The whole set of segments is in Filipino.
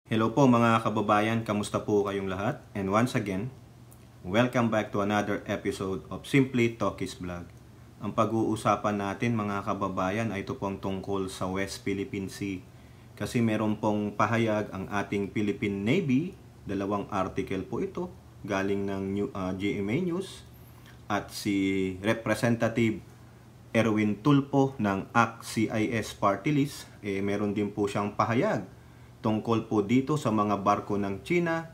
Hello po mga kababayan, kamusta po kayong lahat? And once again, welcome back to another episode of Simply Talkies Vlog. Ang pag-uusapan natin mga kababayan ay ito pong tungkol sa West Philippine Sea. Kasi meron pong pahayag ang ating Philippine Navy, dalawang article po ito, galing ng GMA News. At si Representative Erwin Tulfo ng ACT-CIS Party List, meron din po siyang pahayag tungkol po dito sa mga barko ng China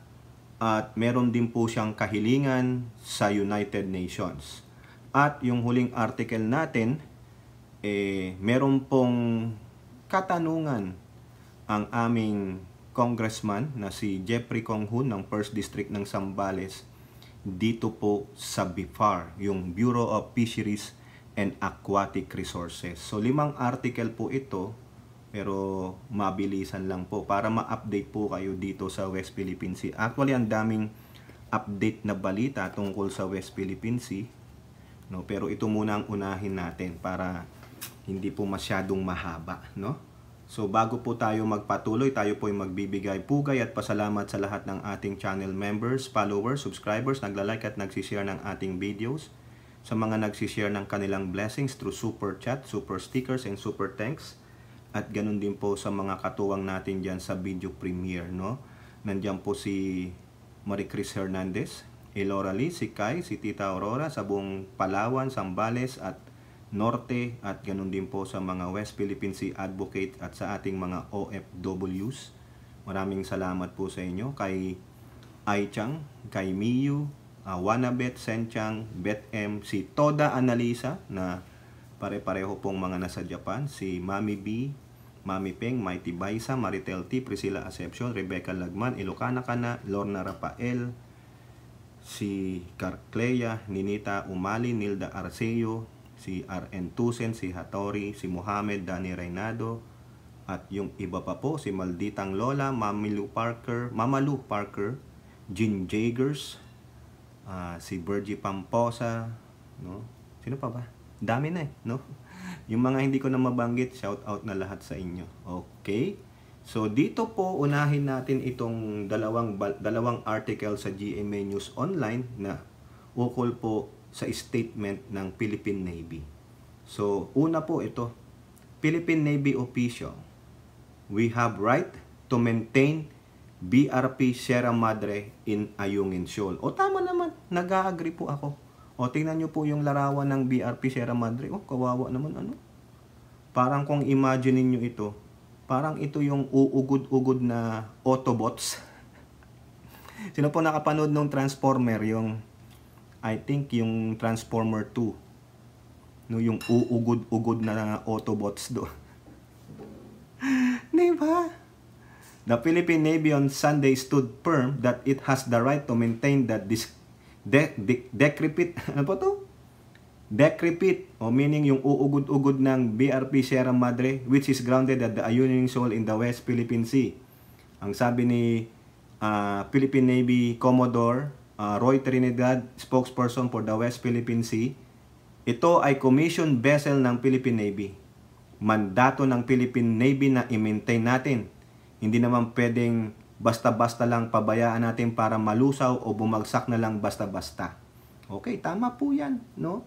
at meron din po siyang kahilingan sa United Nations. At yung huling article natin, meron pong katanungan ang aming congressman na si Jeffrey Kong Hoon ng 1st District ng Zambales dito po sa BIFAR, yung Bureau of Fisheries and Aquatic Resources. So 5 article po ito, pero mabilisan lang po para ma-update po kayo dito sa West Philippine Sea. Actually, ang daming update na balita tungkol sa West Philippine Sea, no? Pero ito muna ang unahin natin para hindi po masyadong mahaba, no? So bago po tayo magpatuloy, tayo po ay magbibigay pugay at pasalamat sa lahat ng ating channel members, followers, subscribers, nagla-like at nagsishare ng ating videos, sa mga nagsishare ng kanilang blessings through super chat, super stickers, and super thanks. At ganun din po sa mga katuwang natin dyan sa video premiere, no? Nandiyan po si Marie Chris Hernandez, Elora Lee, si Kai, si Tita Aurora sa buong Palawan, Zambales at Norte, at ganun din po sa mga West Philippine Sea Advocate at sa ating mga OFWs. Maraming salamat po sa inyo, kay Ai Chang, kay Miyu, Wanabet, Senchang, Bet M, si Toda Analisa na pare-pareho pong mga nasa Japan, si Mami B, Mami Peng, Mighty Baisa, Maritel T, Priscilla Acepcion, Rebecca Lagman, Ilocana Cana, Lorna Rafael, si Carcleya, Ninita Umali, Nilda Arceo, si RN Tusen, si Hattori, si Mohamed, Dani Reynado, at yung iba pa po, si Malditang Lola, Mamalu Parker, Jean Jagers, si Virgie Pamposa, no? Sino pa ba? Dami na no? Yung mga hindi ko na mabanggit, shout out na lahat sa inyo. Okay? So dito po unahin natin itong dalawang article sa GMA News Online na ukol po sa statement ng Philippine Navy. So una po ito, Philippine Navy official, we have right to maintain BRP Sierra Madre in Ayungin Shoal. O tama naman, nag-agree po ako. O tingnan nyo po yung larawan ng BRP Sierra Madre. O kawawa naman ano. Parang kung imagine niyo ito, parang ito yung uugod-ugod na Autobots. Sino po nakapanood ng Transformer, yung I think yung Transformer 2. No, yung uugod-ugod na Autobots do. Diba? The Philippine Navy on Sunday stood firm that it has the right to maintain that decrepit, ano po to? Decrepit, o meaning yung uugod-ugod ng BRP Sierra Madre, which is grounded at the Ayungin Shoal in the West Philippine Sea. Ang sabi ni Philippine Navy Commodore Roy Trinidad, spokesperson for the West Philippine Sea, ito ay commission vessel ng Philippine Navy. Mandato ng Philippine Navy na i-maintain natin. Hindi naman pwedeng basta-basta lang pabayaan natin para malusaw o bumagsak na lang basta-basta. Okay, tama po yan, no?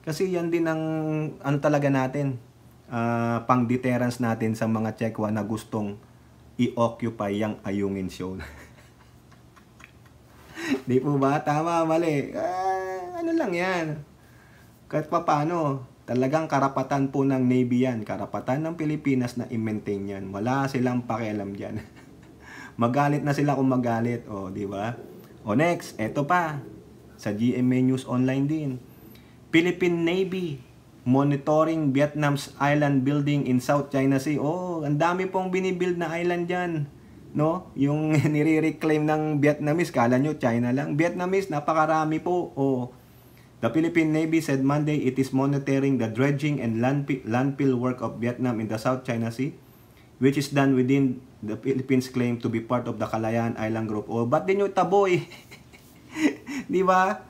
Kasi yan din ang ano talaga natin, pang-deterrence natin sa mga Chekwa na gustong i-occupy yung Ayungin Shoal. Di po ba? Tama, mali. Ano lang yan. Kahit pa paano, talagang karapatan po ng Navy yan. Karapatan ng Pilipinas na i-maintain yan. Wala silang pakialam dyan. Magalit na sila kung magalit, o di ba? O next, eto pa sa GMA News Online din. Philippine Navy monitoring Vietnam's island building in South China Sea. Oh, ang dami pong binibuild na island diyan, no? Yung nire-reclaim ng Vietnamese, kala nyo China lang. Vietnamese, napakarami po. Oh. The Philippine Navy said Monday it is monitoring the dredging and landfill work of Vietnam in the South China Sea, which is done within the Philippines claim to be part of the Kalayaan Island Group. O, ba't din yung taboy? Di ba?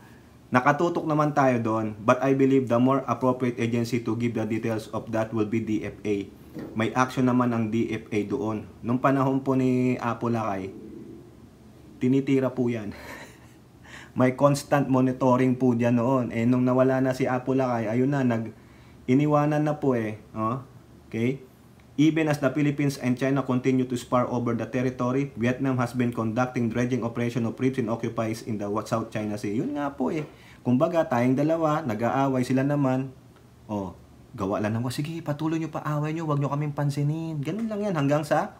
Nakatutok naman tayo doon. But I believe the more appropriate agency to give the details of that will be DFA. may action naman ang DFA doon. Nung panahon po ni Apo Lakay, tinitira po yan. May constant monitoring po dyan noon. Nung nawala na si Apo Lakay, ayun na, iniwanan na po Okay? Even as the Philippines and China continue to spar over the territory, Vietnam has been conducting dredging operation of reefs and occupies in the South China Sea. Yun nga po Kumbaga, tayong dalawa, nag-aaway sila naman. Gawa lang naman. Sige, patuloy nyo pa away nyo, wag nyo kaming pansinin. Ganun lang yan hanggang sa,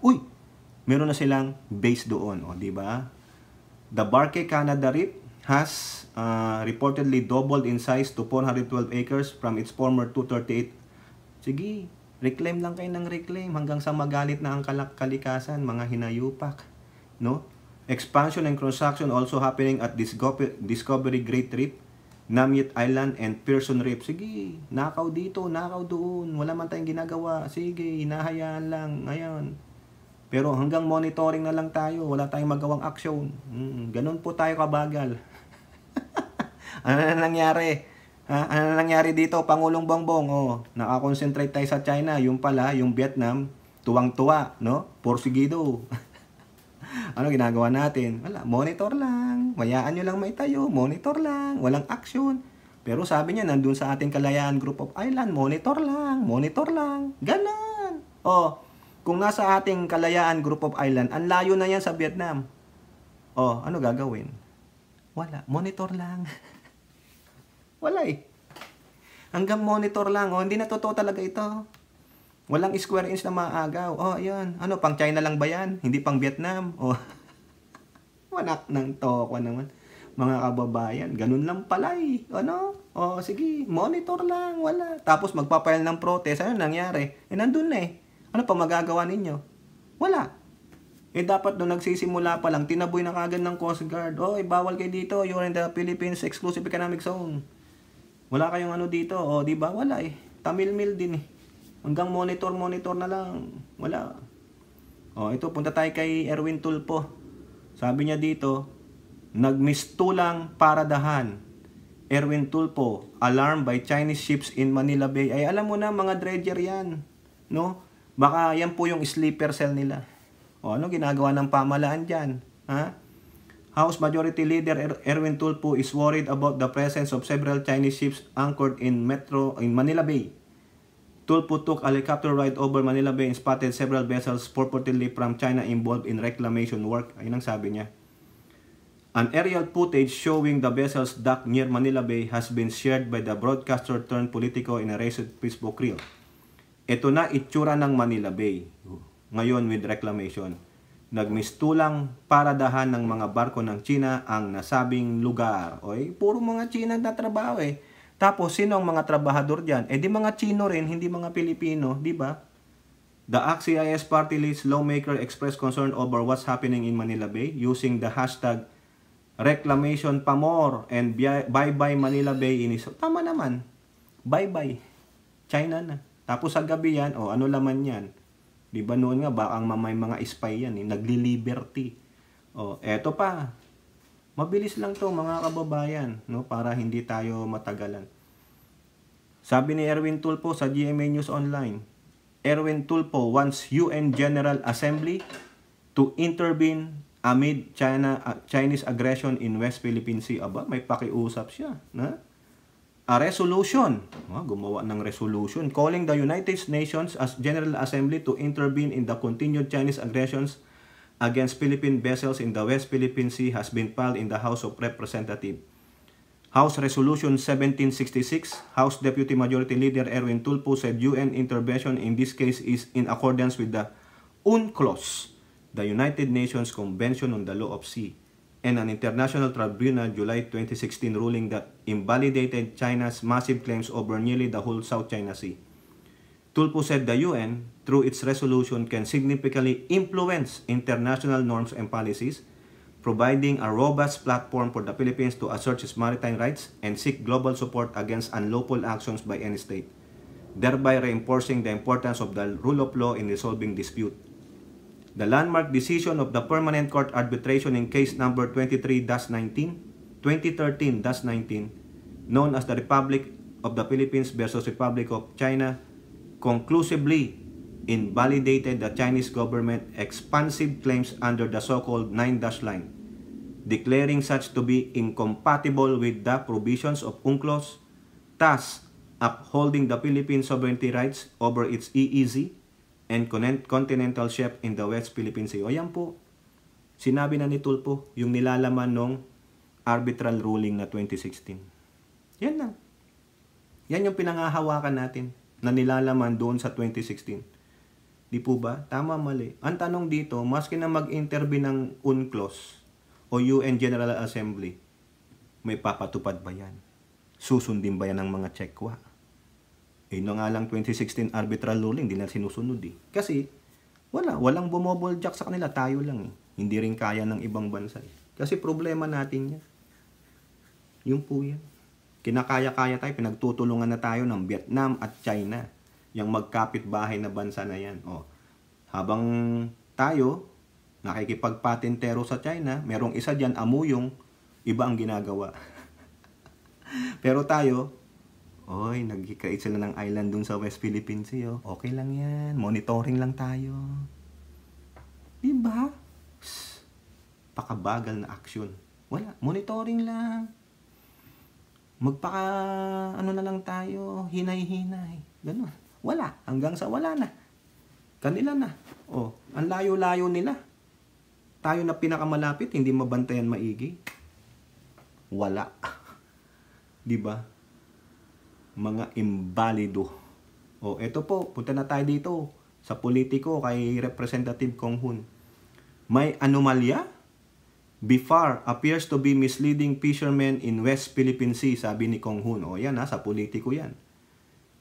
meron na silang base doon. Di ba? The Barque Canada Reef has reportedly doubled in size to 412 acres from its former 238. Sige, reclaim lang kayo ng reclaim hanggang sa magalit na ang kalikasan, mga hinayupak. No? Expansion and construction also happening at Discovery Great Reef, Namyet Island, and Pearson Reef. Sige, nakaw dito, nakaw doon. Wala man tayong ginagawa. Sige, hinahayaan lang. Ngayon. Pero hanggang monitoring na lang tayo. Wala tayong magawang aksyon. Ganun po tayo kabagal. Ano na nangyari? Ano na nangyari dito, Pangulong Bongbong? Nakakonsentrate tayo sa China. Yung pala, yung Vietnam, tuwang-tuwa, no? Porsigido. Ano ginagawa natin? Wala, monitor lang. Mayaan nyo lang may tayo. Monitor lang. Walang action. Pero sabi niya, nandun sa ating Kalayaan Group of Island, monitor lang. Monitor lang. Ganon. Kung nasa ating Kalayaan Group of Island, ang layo na yan sa Vietnam. Ano gagawin? Wala. Monitor lang. Wala Hanggang monitor lang. Hindi na totoo talaga ito. Walang square inch na maagaw. Ayan. Ano, pang China lang ba yan? Hindi pang Vietnam? Wanak ng toko naman. Mga kababayan, ganun lang pala Ano? Sige, monitor lang. Wala. Tapos magpapile ng protest. Ano nangyari? Nandun na Ano pa magagawa ninyo? Wala. Dapat doon nagsisimula pa lang, tinaboy na kagad ng Coast Guard. Bawal kayo dito. You're in the Philippines Exclusive Economic Zone. Wala kayong ano dito. Di ba? Wala Tamil-mil din Hanggang monitor na lang. Wala. Ito, punta tayo kay Erwin Tulfo. Sabi niya dito, nagmistulang paradahan. Erwin Tulfo, alarmed by Chinese ships in Manila Bay. Alam mo na, mga dredger yan. No? Baka yan po yung sleeper cell nila. Ano ginagawa ng pamahalaan dyan? House Majority Leader Erwin Tulfo is worried about the presence of several Chinese ships anchored in Manila Bay. Tulfo took a helicopter ride over Manila Bay and spotted several vessels purportedly from China involved in reclamation work. Ayun ang sabi niya. An aerial footage showing the vessels docked near Manila Bay has been shared by the broadcaster turned Politico in a recent Facebook reel. Ito na itsura ng Manila Bay. Ngayon with reclamation. Nagmistulang paradahan ng mga barko ng China ang nasabing lugar. Puro mga China na trabaho Tapos, sino ang mga trabahador dyan? Di mga Chino rin, hindi mga Pilipino, di ba? The ACT-CIS party list lawmaker expressed concern over what's happening in Manila Bay using the hashtag reclamation pa more and bye-bye Manila Bay. Tama naman. Bye-bye. China na. Tapos sa gabi yan, ano laman yan? Di ba noon nga, baka may mga spy yan, nagli-liberty. Eto pa. Mabilis lang to mga kababayan, no, para hindi tayo matagalan. Sabi ni Erwin Tulfo sa GMA News Online, Erwin Tulfo wants UN General Assembly to intervene amid Chinese aggression in West Philippine Sea. May pakiusap siya. A resolution, gumawa ng resolution, calling the United Nations as General Assembly to intervene in the continued Chinese aggressions against Philippine vessels in the West Philippine Sea has been filed in the House of Representatives. House Resolution 1766, House Deputy Majority Leader Erwin Tulfo said UN intervention in this case is in accordance with the UNCLOS, the United Nations Convention on the Law of Sea, and an international tribunal July 2016 ruling that invalidated China's massive claims over nearly the whole South China Sea. Tulfo said the UN, through its resolution, can significantly influence international norms and policies, providing a robust platform for the Philippines to assert its maritime rights and seek global support against unlawful actions by any state, thereby reinforcing the importance of the rule of law in resolving dispute. The landmark decision of the Permanent Court Arbitration in case number 2013-19, known as the Republic of the Philippines versus Republic of China, conclusively invalidated the Chinese government expansive claims under the so-called Nine-Dash Line, declaring such to be incompatible with the provisions of UNCLOS, thus upholding the Philippine sovereignty rights over its EEZ and continental shelf in the West Philippine Sea. O yan po, sinabi na ni Tulfo yung nilalaman ng arbitral ruling na 2016. Yan na. Yan yung pinangahawakan natin na nilalaman doon sa 2016. Di po ba? Tama, mali. Ang tanong dito, maski na mag-intervene ng UNCLOS o UN General Assembly, may papatupad ba yan? Susundin ba yan ng mga Chekwa? No nga lang 2016 arbitral ruling, hindi na sinusunod eh. Kasi walang bumoboljak sa kanila, tayo lang eh. Hindi rin kaya ng ibang bansa eh. Kasi problema natin yan. Yung po yan. Kinakaya-kaya tayo, pinagtutulungan na tayo ng Vietnam at China. Yung magkapit-bahay na bansa na yan. Habang tayo, nakikipagpatentero sa China, merong isa dyan, amuyong, iba ang ginagawa. Pero tayo, nag-create sila ng island dun sa West Philippine Sea. Okay lang yan. Monitoring lang tayo. Diba? Pakabagal na action. Wala. Monitoring lang. Ano na lang tayo. Hinay-hinay. Ganun. Wala. Hanggang sa wala na. Kanila na. Ang layo-layo nila. Tayo na pinakamalapit, hindi mabantayan maigi. Wala. Diba? Mga imbalido. Eto po, punta na tayo dito sa politiko kay Representative Kong Hoon. May anomalya? BIFAR appears to be misleading fishermen in West Philippine Sea, sabi ni Kong Hoon. Yan sa politiko yan.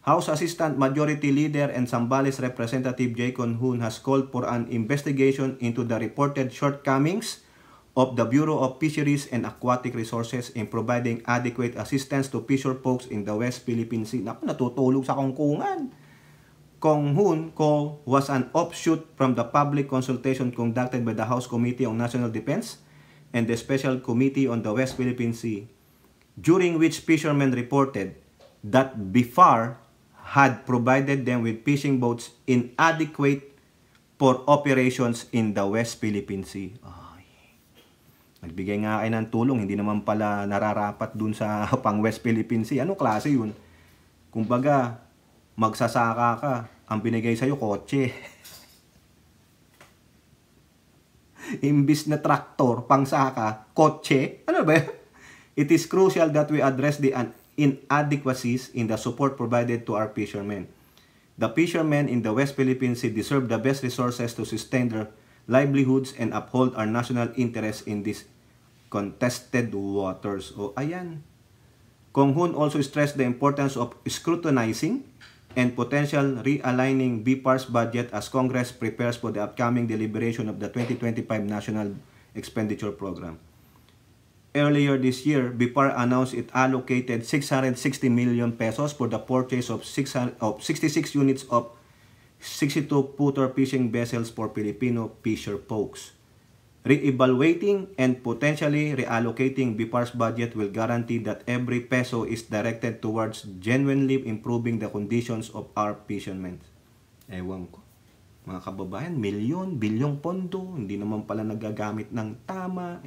House Assistant Majority Leader and Zambales Representative J. Kong Hoon has called for an investigation into the reported shortcomings of the Bureau of Fisheries and Aquatic Resources in providing adequate assistance to fisher folks in the West Philippine Sea. Naku, natutulog sa kongkungan. Kong Hoon was an offshoot from the public consultation conducted by the House Committee on National Defense and the Special Committee on the West Philippine Sea, during which fishermen reported that BIFAR had provided them with fishing boats inadequate for operations in the West Philippine Sea. Nagbigay nga kayo ng tulong, hindi naman pala nararapat dun sa pang West Philippine Sea. Anong klase yun? Kumbaga, magsasaka ka, ang binigay sa'yo, kotse. Imbis na traktor, pangsaka, kotse. Ano ba yun? It is crucial that we address the inadequacies in the support provided to our fishermen. The fishermen in the West Philippine Sea deserve the best resources to sustain their livelihoods and uphold our national interests in these contested waters. Ayan. Kong Hoon also stressed the importance of scrutinizing and potential realigning BIFAR's budget as Congress prepares for the upcoming deliberation of the 2025 National Expenditure Program. Earlier this year, BIFAR announced it allocated 660 million pesos for the purchase of 66 units of 62-footer fishing vessels for Filipino fisher folks. Re-evaluating and potentially reallocating BIFAR's budget will guarantee that every peso is directed towards genuinely improving the conditions of our fishermen. Ewan ko. Mga kababayan, bilyong pondo, hindi naman pala nagagamit ng tama.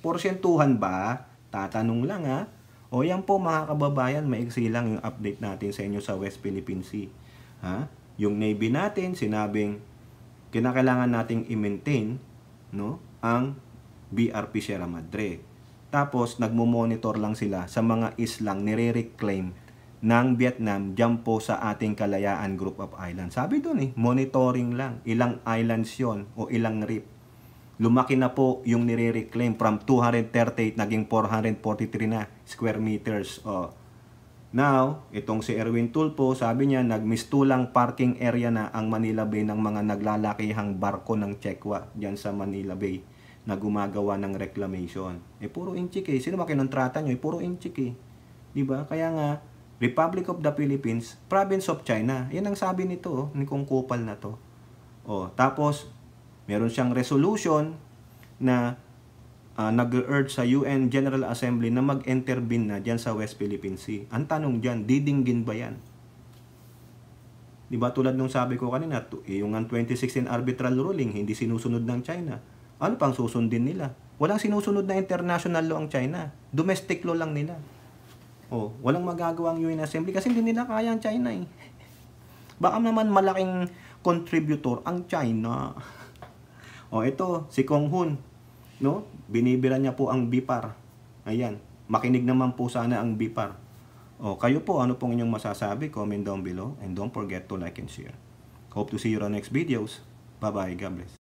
Porsyentuhan ba? Tatanong lang ha. Yan po mga kababayan, maiksi lang yung update natin sa inyo sa West Philippine Sea. Yung Navy natin, sinabing kinakailangan nating i-maintain ang BRP Sierra Madre. Tapos, nagmo-monitor lang sila sa mga islang nire-reclaim ng Vietnam dyan po sa ating Kalayaan Group of Islands. Sabi doon monitoring lang. Ilang islands yon o ilang reef. Lumaki na po yung nire-reclaim from 238 naging 443 na square meters. Now, itong si Erwin Tulfo, sabi niya, nagmistulang parking area na ang Manila Bay ng mga naglalakihang barko ng Chekwa dyan sa Manila Bay na gumagawa ng reclamation. Puro inchik Sino ba kinontrata nyo? Puro inchik Diba? Kaya nga, Republic of the Philippines, Province of China. Yan ang sabi nito, ni Kong Kupal na to. Tapos, meron siyang resolution na nag-urge sa UN General Assembly na mag-intervene na dyan sa West Philippine Sea. Ang tanong dyan, didinggin ba yan? Di ba tulad nung sabi ko kanina, yung 2016 arbitral ruling, hindi sinusunod ng China. Ano pang susundin nila? Walang sinusunod na international law ang China. Domestic law lang nila. Walang magagawa ang UN Assembly kasi hindi nila kaya ang China eh. Baka naman malaking contributor ang China. Ito, si Kong Hoon, no? Binibira niya po ang BIPAR. Ayan, makinig naman po sana ang BIPAR. Kayo po, ano pong inyong masasabi? Comment down below and don't forget to like and share. Hope to see you on next videos. Bye-bye. God bless.